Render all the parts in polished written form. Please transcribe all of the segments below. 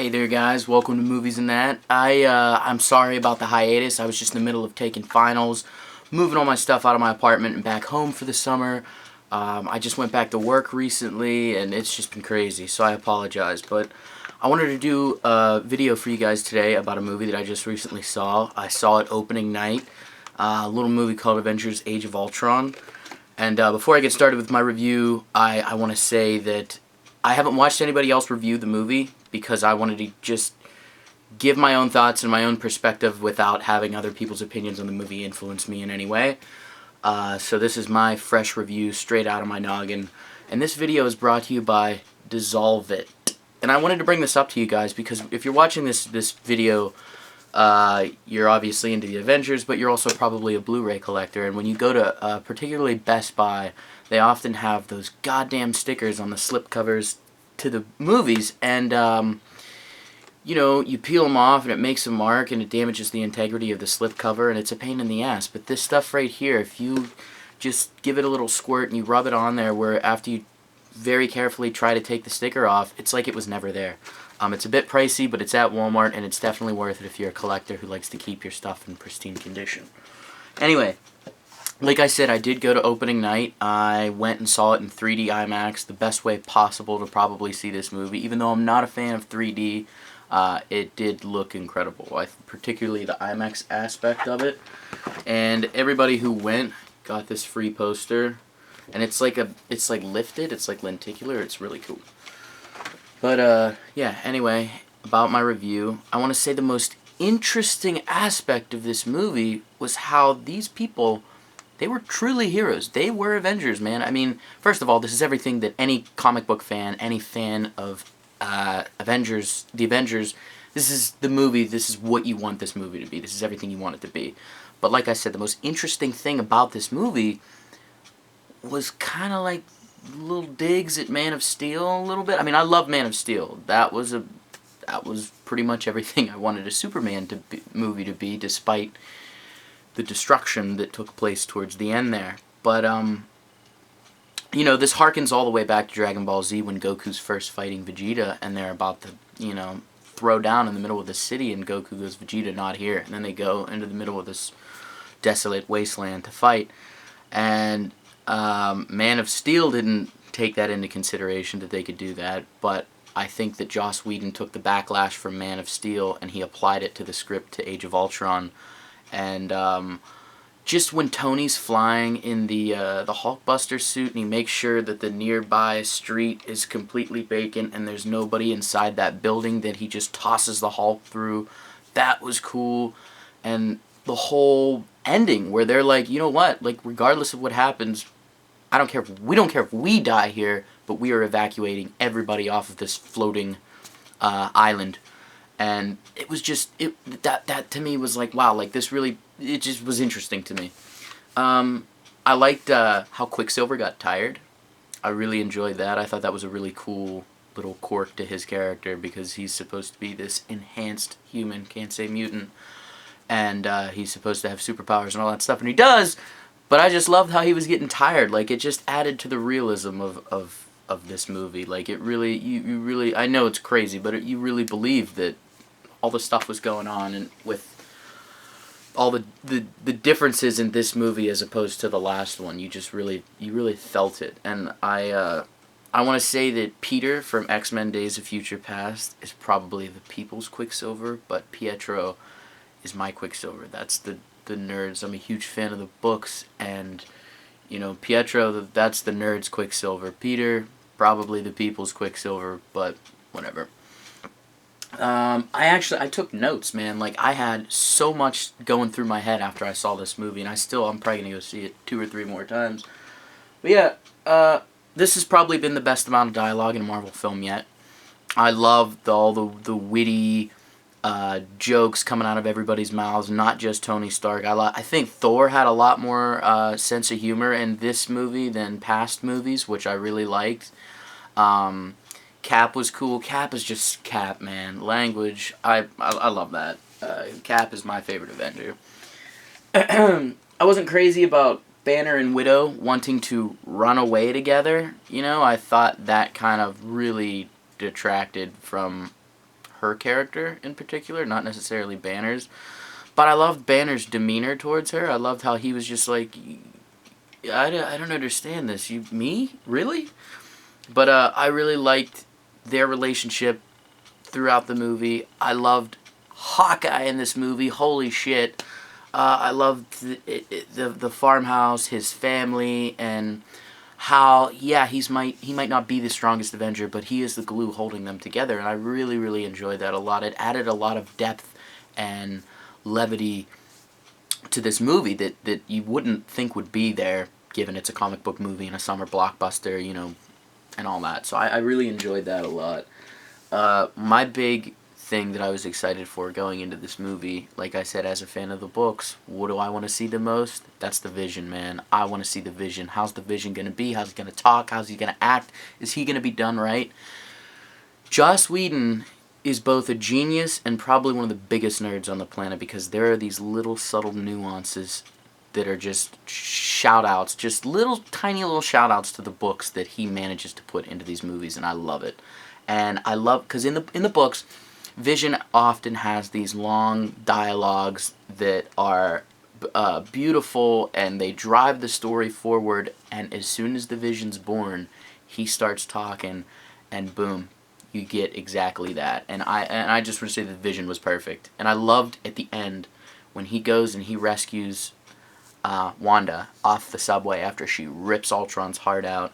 Hey there guys, welcome to Movies and That. I'm sorry about the hiatus. I was just in the middle of taking finals, moving all my stuff out of my apartment and back home for the summer. I just went back to work recently and it's just been crazy, so I apologize. But I wanted to do a video for you guys today about a movie that I just recently saw. I saw it opening night, a little movie called Avengers Age of Ultron. And before I get started with my review, I want to say that I haven't watched anybody else review the movie because I wanted to just give my own thoughts and my own perspective without having other people's opinions on the movie influence me in any way. So this is my fresh review straight out of my noggin. And this video is brought to you by Dissolve It. And I wanted to bring this up to you guys because if you're watching this video, you're obviously into the Avengers, but you're also probably a Blu-ray collector. And when you go to particularly Best Buy, they often have those goddamn stickers on the slipcovers to the movies, and you know, you peel them off and it makes a mark and it damages the integrity of the slipcover and it's a pain in the ass. But this stuff right here, if you just give it a little squirt and you rub it on there, where after you very carefully try to take the sticker off, it's like it was never there. It's a bit pricey, but it's at Walmart and it's definitely worth it if you're a collector who likes to keep your stuff in pristine condition. Anyway, like I said, I did go to opening night. I went and saw it in 3D IMAX, the best way possible to probably see this movie. Even though I'm not a fan of 3D, it did look incredible. Particularly the IMAX aspect of it. And everybody who went got this free poster. And it's like lifted, it's like lenticular, it's really cool. But yeah, anyway, about my review, I want to say the most interesting aspect of this movie was how these people, they were truly heroes. They were Avengers, man. I mean, first of all, this is everything that any comic book fan, any fan of Avengers, the Avengers, this is the movie, this is what you want this movie to be. This is everything you want it to be. But like I said, the most interesting thing about this movie was kind of like little digs at Man of Steel a little bit. I mean, I love Man of Steel. That was pretty much everything I wanted a Superman movie to be, despite the destruction that took place towards the end there. But, you know, this harkens all the way back to Dragon Ball Z when Goku's first fighting Vegeta, and they're about to, you know, throw down in the middle of the city, and Goku goes, "Vegeta, not here." And then they go into the middle of this desolate wasteland to fight. And Man of Steel didn't take that into consideration, that they could do that, but I think that Joss Whedon took the backlash from Man of Steel and he applied it to the script to Age of Ultron. And just when Tony's flying in the Hulkbuster suit and he makes sure that the nearby street is completely vacant and there's nobody inside that building that he just tosses the Hulk through, that was cool. And the whole ending where they're like, you know what, like regardless of what happens, I don't care if we die here, but we are evacuating everybody off of this floating island. And it was just, that to me was like, wow, like this really, it just was interesting to me. I liked how Quicksilver got tired. I really enjoyed that. I thought that was a really cool little quirk to his character because he's supposed to be this enhanced human, can't say mutant. And he's supposed to have superpowers and all that stuff, and he does, but I just loved how he was getting tired. Like, it just added to the realism of this movie. Like, it really, you really, I know it's crazy, but you really believe that all the stuff was going on, and with all the differences in this movie as opposed to the last one, you really felt it. And I want to say that Peter from X-Men Days of Future Past is probably the people's Quicksilver, but Pietro is my Quicksilver. That's the nerds. I'm a huge fan of the books, and you know, Pietro, that's the nerds' Quicksilver. Peter, probably the people's Quicksilver, but whatever. I took notes, man. Like, I had so much going through my head after I saw this movie, and I'm probably gonna go see it 2 or 3 more times. But yeah, this has probably been the best amount of dialogue in a Marvel film yet. I loved all the witty jokes coming out of everybody's mouths, not just Tony Stark. I think Thor had a lot more sense of humor in this movie than past movies, which I really liked. Cap was cool. Cap is just Cap, man. Language, I love that. Cap is my favorite Avenger. I wasn't crazy about Banner and Widow wanting to run away together. You know, I thought that kind of really detracted from her character in particular, not necessarily Banner's. But I loved Banner's demeanor towards her. I loved how he was just like, I don't understand this. Me? Really? But I really liked their relationship throughout the movie. I loved Hawkeye in this movie. Holy shit. I loved the farmhouse, his family, and how, yeah, he might not be the strongest Avenger, but he is the glue holding them together, and I really, really enjoyed that a lot. It added a lot of depth and levity to this movie that you wouldn't think would be there, given it's a comic book movie and a summer blockbuster, and all that. So I really enjoyed that a lot. My big thing that I was excited for going into this movie, like I said, as a fan of the books, what do I want to see the most? That's the Vision, man. I want to see the Vision. How's the Vision going to be? How's he going to talk? How's he going to act? Is he going to be done right? Joss Whedon is both a genius and probably one of the biggest nerds on the planet, because there are these little subtle nuances that are just shout-outs, just tiny little shout-outs to the books that he manages to put into these movies, and I love it. And I love, because in the books, Vision often has these long dialogues that are beautiful, and they drive the story forward, and as soon as the Vision's born, he starts talking, and boom, you get exactly that. And I just want to say the Vision was perfect. And I loved at the end when he goes and he rescues Wanda off the subway after she rips Ultron's heart out.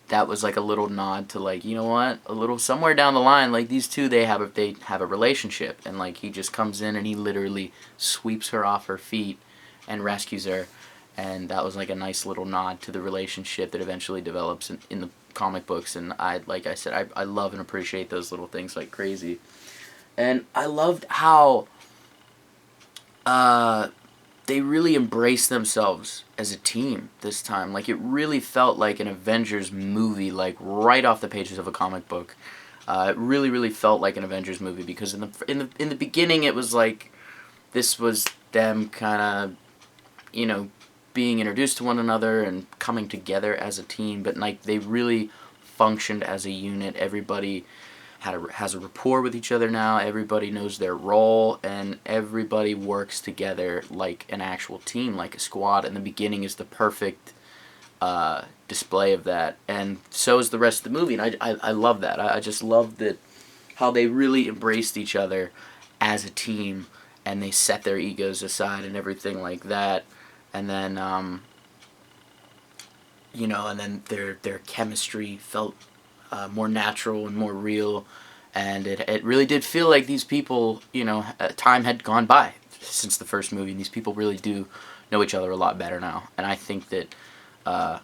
That was like a little nod to, like, you know what, a little somewhere down the line, like, these two, they have a relationship, and like he just comes in and he literally sweeps her off her feet and rescues her, and that was like a nice little nod to the relationship that eventually develops in the comic books. And like I said, I love and appreciate those little things like crazy. And I loved how they really embraced themselves as a team this time. Like, it really felt like an Avengers movie, like right off the pages of a comic book. It really, really felt like an Avengers movie, because in the beginning it was like this was them kind of, being introduced to one another and coming together as a team, but like they really functioned as a unit. Everybody has a rapport with each other now. Everybody knows their role, and everybody works together like an actual team, like a squad. And the beginning is the perfect display of that, and so is the rest of the movie. And I love that. I just love that how they really embraced each other as a team, and they set their egos aside and everything like that. And then and then their chemistry felt more natural and more real, and it really did feel like these people, time had gone by since the first movie, and these people really do know each other a lot better now. And I think that I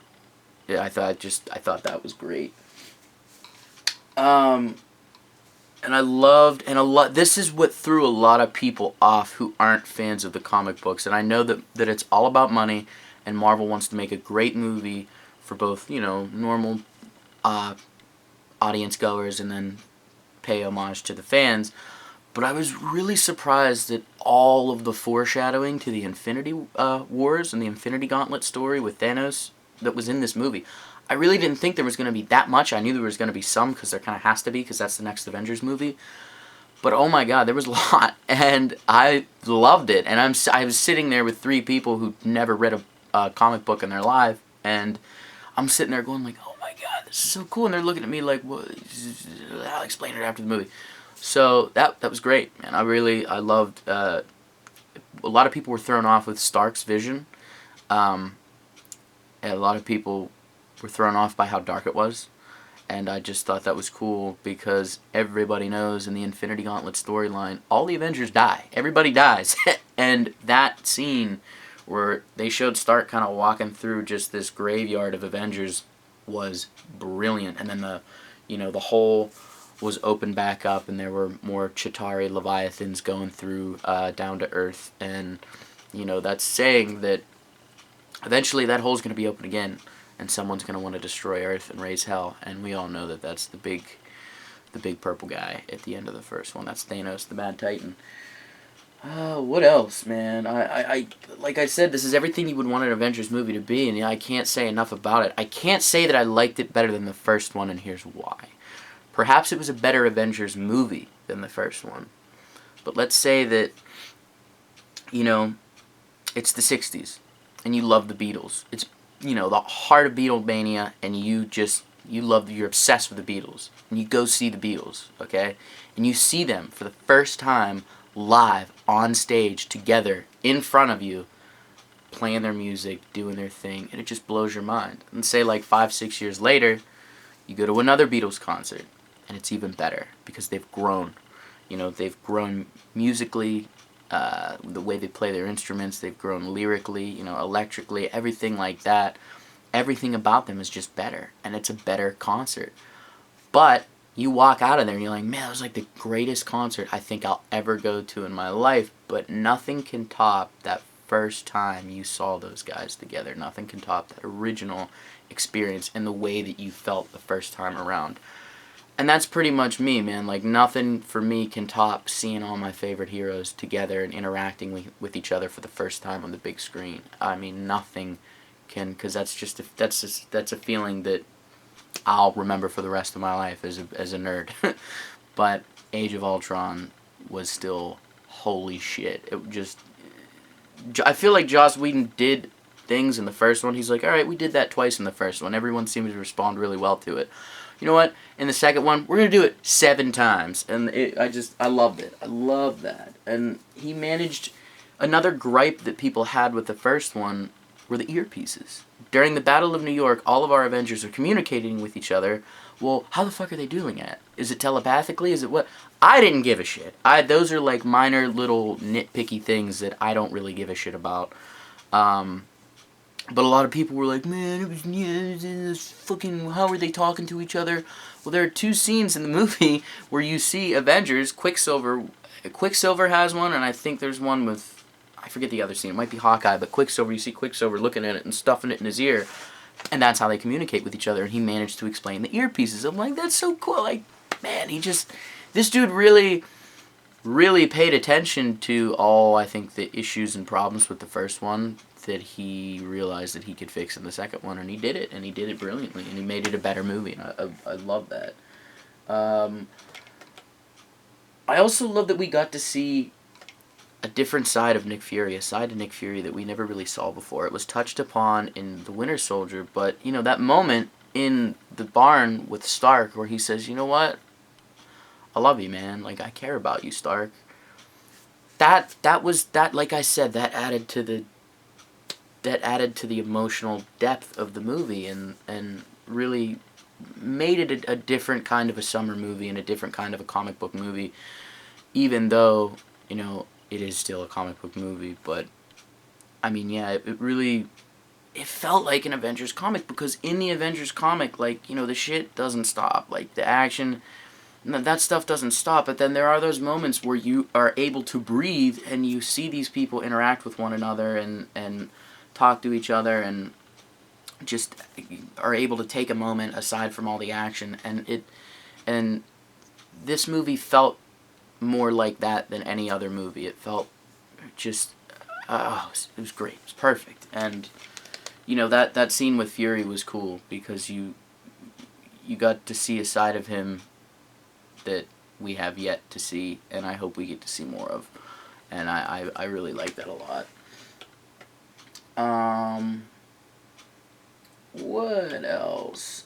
thought that was great. And I loved, this is what threw a lot of people off who aren't fans of the comic books. And I know that it's all about money, and Marvel wants to make a great movie for both, normal audience goers and then pay homage to the fans. But I was really surprised that all of the foreshadowing to the Infinity Wars and the Infinity Gauntlet story with Thanos that was in this movie, I really didn't think there was going to be that much. I knew there was going to be some, because there kind of has to be, because that's the next Avengers movie. But oh my god, there was a lot, and I loved it. And I was sitting there with three people who never read a comic book in their life, and I'm sitting there going like, oh my god, this is so cool. And they're looking at me like, what? I'll explain it after the movie. So that was great, man. I loved. A lot of people were thrown off with Stark's vision. And a lot of people were thrown off by how dark it was, and I just thought that was cool, because everybody knows in the Infinity Gauntlet storyline, all the Avengers die. Everybody dies. And that scene where they showed Stark kind of walking through just this graveyard of Avengers was brilliant. And then the hole was opened back up, and there were more Chitauri Leviathans going through down to Earth, and that's saying that eventually that hole's going to be open again, and someone's going to want to destroy Earth and raise hell. And we all know that that's the big purple guy at the end of the first one. That's Thanos, the Mad Titan. What else, man? I like I said, this is everything you would want an Avengers movie to be, and I can't say enough about it. I can't say that I liked it better than the first one, and here's why. Perhaps it was a better Avengers movie than the first one. But let's say that, you know, it's the 60s, and you love the Beatles. It's, you know, the heart of Beatlemania, and you're obsessed with the Beatles. And you go see the Beatles, okay? And you see them for the first time live, on stage, together, in front of you, playing their music, doing their thing, and it just blows your mind. And say like 5-6 years later, you go to another Beatles concert, and it's even better, because they've grown. You know, they've grown musically, the way they play their instruments, they've grown lyrically, you know, electrically, everything like that. Everything about them is just better, and it's a better concert. But you walk out of there and you're like, man, it was like the greatest concert I think I'll ever go to in my life. But nothing can top that first time you saw those guys together. Nothing can top that original experience and the way that you felt the first time around. And that's pretty much me, man. Like, nothing for me can top seeing all my favorite heroes together and interacting with each other for the first time on the big screen. I mean, nothing can, because that's a feeling that I'll remember for the rest of my life as a nerd. But Age of Ultron was still holy shit. It just, I feel like Joss Whedon did things in the first one. He's like, all right, we did that twice in the first one. Everyone seemed to respond really well to it. You know what? In the second one, we're going to do it 7 times. And I loved it. I love that. And he managed, another gripe that people had with the first one were the earpieces. During the Battle of New York, all of our Avengers are communicating with each other. Well, how the fuck are they doing it? Is it telepathically? Is it what? I didn't give a shit. Those are like minor little nitpicky things that I don't really give a shit about. But a lot of people were like, man, it was fucking, how are they talking to each other? Well, there are 2 scenes in the movie where you see Avengers. Quicksilver has one, and I think there's one with, I forget the other scene. It might be Hawkeye, but Quicksilver, you see Quicksilver looking at it and stuffing it in his ear, and that's how they communicate with each other, and he managed to explain the earpieces. I'm like, that's so cool. Like, man, this dude really paid attention to all, I think, the issues and problems with the first one that he realized that he could fix in the second one, and he did it, and he did it brilliantly, and he made it a better movie, and I love that. I also love that we got to see a different side of Nick Fury, a side of Nick Fury that we never really saw before. It was touched upon in The Winter Soldier, but, you know, that moment in the barn with Stark where he says, you know what, I love you, man, like, I care about you, Stark. That, like I said, that added to the emotional depth of the movie, and really made it a different kind of a summer movie and a different kind of a comic book movie, even though, you know, it is still a comic book movie. But, I mean, yeah, it felt like an Avengers comic, because in the Avengers comic, like, you know, the shit doesn't stop. Like, the action, that stuff doesn't stop, but then there are those moments where you are able to breathe, and you see these people interact with one another, and talk to each other, and just are able to take a moment aside from all the action, and this movie felt more like that than any other movie. It felt just, it was great. It was perfect. And, you know, that scene with Fury was cool, because you got to see a side of him that we have yet to see, and I hope we get to see more of. And I really like that a lot. What else?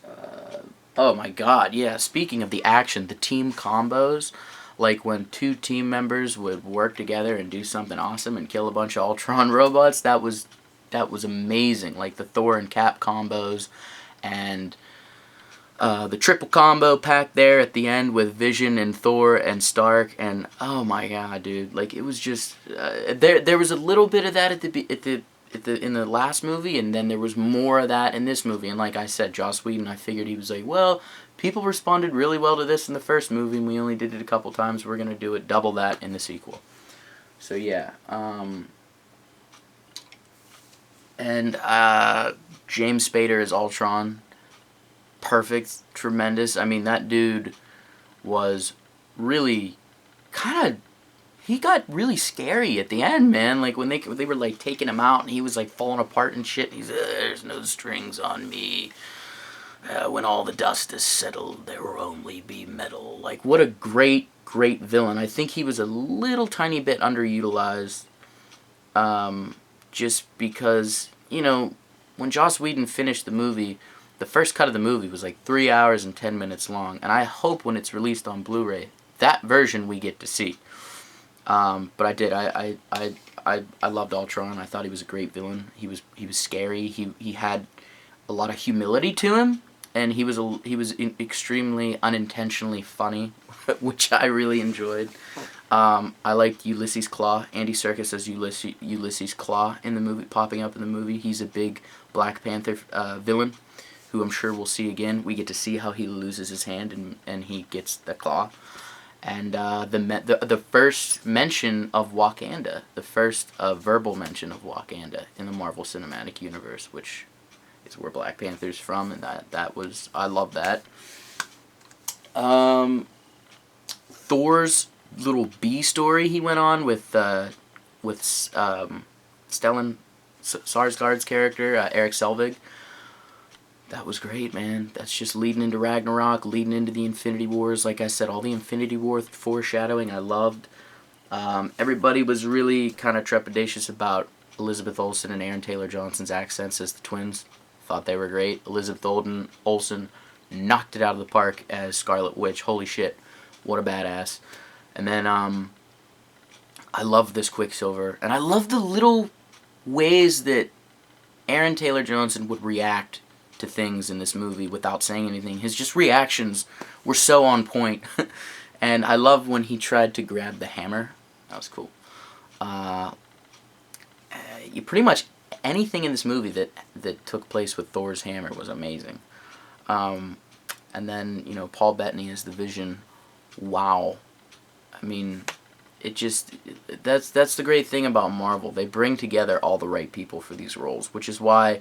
Oh my god, yeah, speaking of the action, the team combos, like when 2 team members would work together and do something awesome and kill a bunch of Ultron robots, that was amazing. Like the Thor and Cap combos, and the triple combo pack there at the end with Vision and Thor and Stark, and oh my god, dude, like it was just there was a little bit of that in the last movie, and then there was more of that in this movie. And like I said, Joss Whedon, I figured he was like, well, people responded really well to this in the first movie, and we only did it a couple times. We're gonna do it double that in the sequel. So yeah, and James Spader as Ultron, perfect, tremendous. I mean, that dude was really kind of, he got really scary at the end, man. Like when they were like taking him out, and he was like falling apart and shit. And he's there's no strings on me. When all the dust is settled, there will only be metal. Like, what a great, great villain. I think he was a little tiny bit underutilized, just because, you know, when Joss Whedon finished the movie, the first cut of the movie was like 3 hours and 10 minutes long, and I hope when it's released on Blu-ray, that version we get to see. But I did. I loved Ultron. I thought he was a great villain. He was scary. He had a lot of humility to him, and he was extremely unintentionally funny, which I really enjoyed. I liked Ulysses Claw. Andy Serkis as Ulysses Claw in the movie, popping up in the movie. He's a big Black Panther villain, who I'm sure we'll see again. We get to see how he loses his hand and he gets the claw. And the first mention of Wakanda, the first verbal mention of Wakanda in the Marvel Cinematic Universe, which is where Black Panther's from, and that was, I love that. Thor's little B story he went on with Stellan Skarsgård's character, Eric Selvig. That was great, man. That's just leading into Ragnarok, leading into the Infinity Wars. Like I said, all the Infinity War foreshadowing I loved. Everybody was really kind of trepidatious about Elizabeth Olsen and Aaron Taylor Johnson's accents as the twins. Thought they were great. Elizabeth Olsen knocked it out of the park as Scarlet Witch. Holy shit, what a badass. And then I love this Quicksilver. And I love the little ways that Aaron Taylor Johnson would react to things in this movie without saying anything. His just reactions were so on point. And I love when he tried to grab the hammer. That was cool. You pretty much anything in this movie that took place with Thor's hammer was amazing. And then, you know, Paul Bettany as the Vision. Wow. I mean, it just, that's the great thing about Marvel. They bring together all the right people for these roles, which is why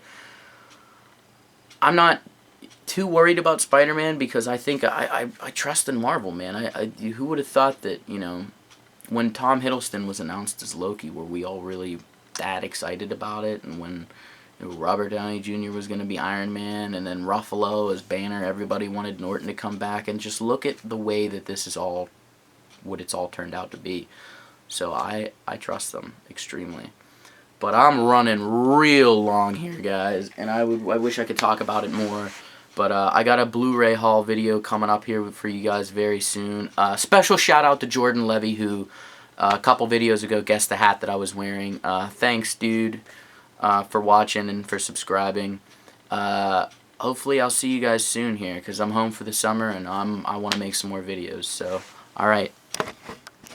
I'm not too worried about Spider-Man, because I think I trust in Marvel, man. Who would have thought that, you know, when Tom Hiddleston was announced as Loki, were we all really that excited about it? And when, you know, Robert Downey Jr. was going to be Iron Man, and then Ruffalo as Banner, everybody wanted Norton to come back, and just look at the way that this is all, what it's all turned out to be. So I trust them extremely. But I'm running real long here, guys, and I wish I could talk about it more. But I got a Blu-ray haul video coming up here for you guys very soon. Special shout out to Jordan Levy, who a couple videos ago guessed the hat that I was wearing. Thanks, dude, for watching and for subscribing. Hopefully I'll see you guys soon here, because I'm home for the summer and I want to make some more videos. So, alright.